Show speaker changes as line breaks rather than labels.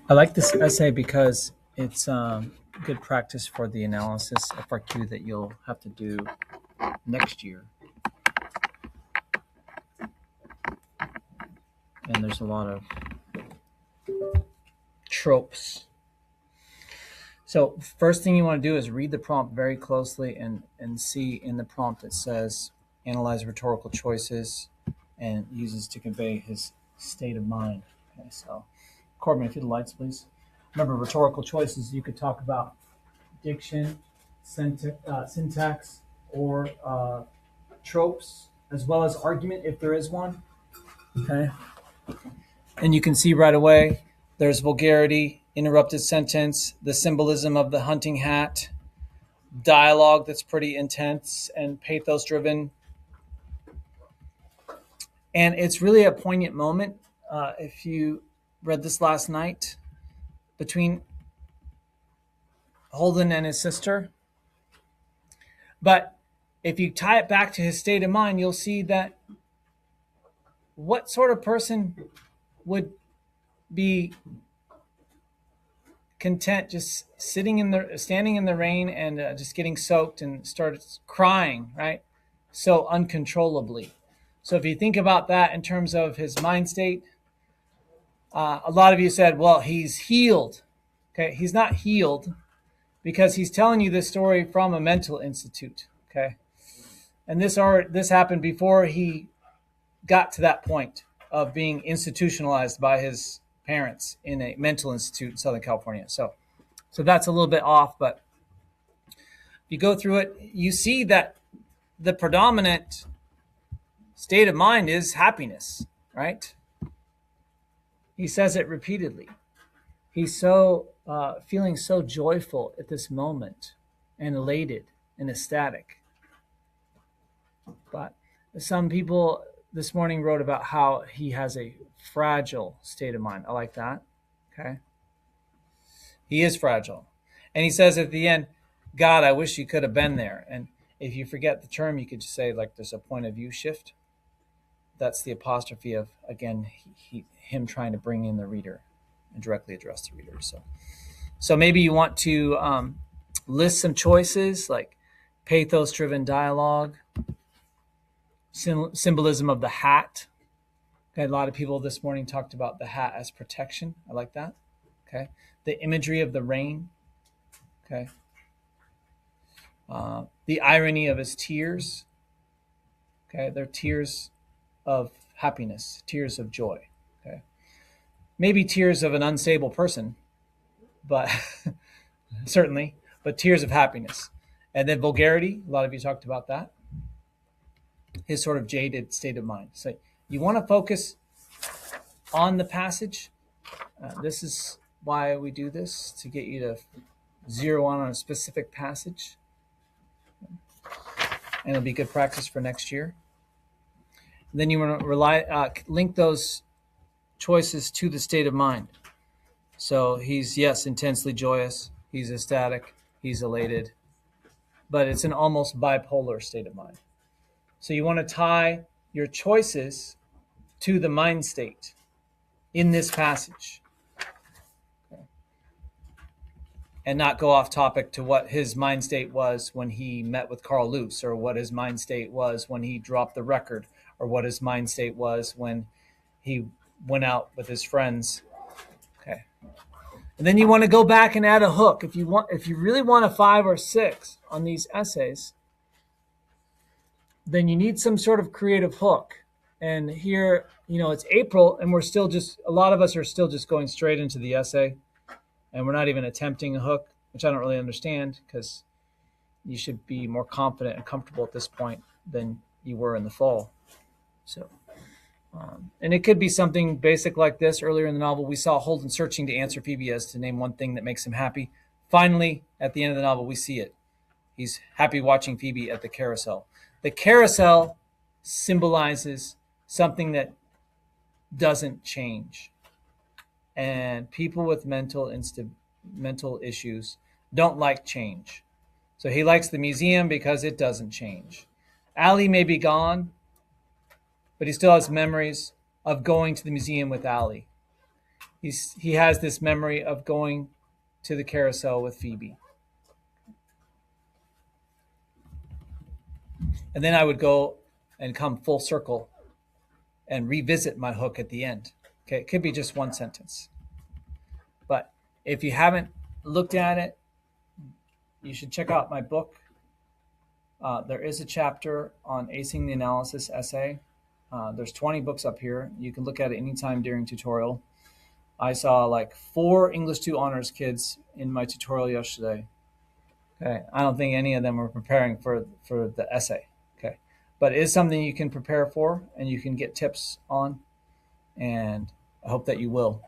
I like this essay because it's good practice for the analysis FRQ that you'll have to do next year. And there's a lot of tropes. So first thing you want to do is read the prompt very closely and see in the prompt it says analyze rhetorical choices and uses to convey his state of mind. Okay, so Corbin, if you the lights, please. Remember, rhetorical choices, you could talk about diction, syntax, or tropes, as well as argument if there is one. Okay. And you can see right away there's vulgarity, interrupted sentence, the symbolism of the hunting hat, dialogue that's pretty intense and pathos driven. And it's really a poignant moment. If you read this last night, between Holden and his sister. But if you tie it back to his state of mind, you'll see that what sort of person would be content just standing in the rain and just getting soaked and starts crying, right? So uncontrollably. So if you think about that in terms of his mind state, a lot of you said, well, he's healed. Okay, he's not healed because he's telling you this story from a mental institute. Okay, and this happened before he got to that point of being institutionalized by his parents in a mental institute in Southern California. So that's a little bit off, but if you go through it, you see that the predominant state of mind is happiness, right? He says it repeatedly. He's so feeling so joyful at this moment and elated and ecstatic. But some people this morning wrote about how he has a fragile state of mind. I like that. Okay. He is fragile. And he says at the end, God, I wish you could have been there. And if you forget the term, you could just say like there's a point of view shift. That's the apostrophe of, again, him trying to bring in the reader and directly address the reader. So maybe you want to list some choices like pathos-driven dialogue, symbolism of the hat. Okay, a lot of people this morning talked about the hat as protection. I like that. Okay, the imagery of the rain. Okay, the irony of his tears. Okay, they're tears of happiness, tears of joy. Okay, maybe tears of an unstable person, but certainly, but tears of happiness. And then vulgarity. A lot of you talked about that. His sort of jaded state of mind. So you want to focus on the passage. This is why we do this, to get you to zero on a specific passage. And it'll be good practice for next year. And then you want to link those choices to the state of mind. So he's, yes, intensely joyous. He's ecstatic. He's elated. But it's an almost bipolar state of mind. So you want to tie your choices to the mind state in this passage. Okay. And not go off topic to what his mind state was when he met with Carl Luce, or what his mind state was when he dropped the record, or what his mind state was when he went out with his friends. Okay. And then you want to go back and add a hook. If you really want a 5 or 6 on these essays, then you need some sort of creative hook. And here, it's April and a lot of us are still just going straight into the essay, and we're not even attempting a hook, which I don't really understand, because you should be more confident and comfortable at this point than you were in the fall. So, and it could be something basic like this. Earlier in the novel, we saw Holden searching to answer Phoebe as to name one thing that makes him happy. Finally, at the end of the novel, we see it. He's happy watching Phoebe at the carousel. The carousel symbolizes something that doesn't change. And people with mental issues don't like change. So he likes the museum because it doesn't change. Allie may be gone, but he still has memories of going to the museum with Allie. he has this memory of going to the carousel with Phoebe. And then I would go and come full circle and revisit my hook at the end. Okay, it could be just one sentence. But if you haven't looked at it, you should check out my book. There is a chapter on acing the analysis essay. There's 20 books up here. You can look at it anytime during tutorial. I saw like 4 English 2 honors kids in my tutorial yesterday. Okay, I don't think any of them were preparing for the essay. Okay, but it is something you can prepare for and you can get tips on, and I hope that you will.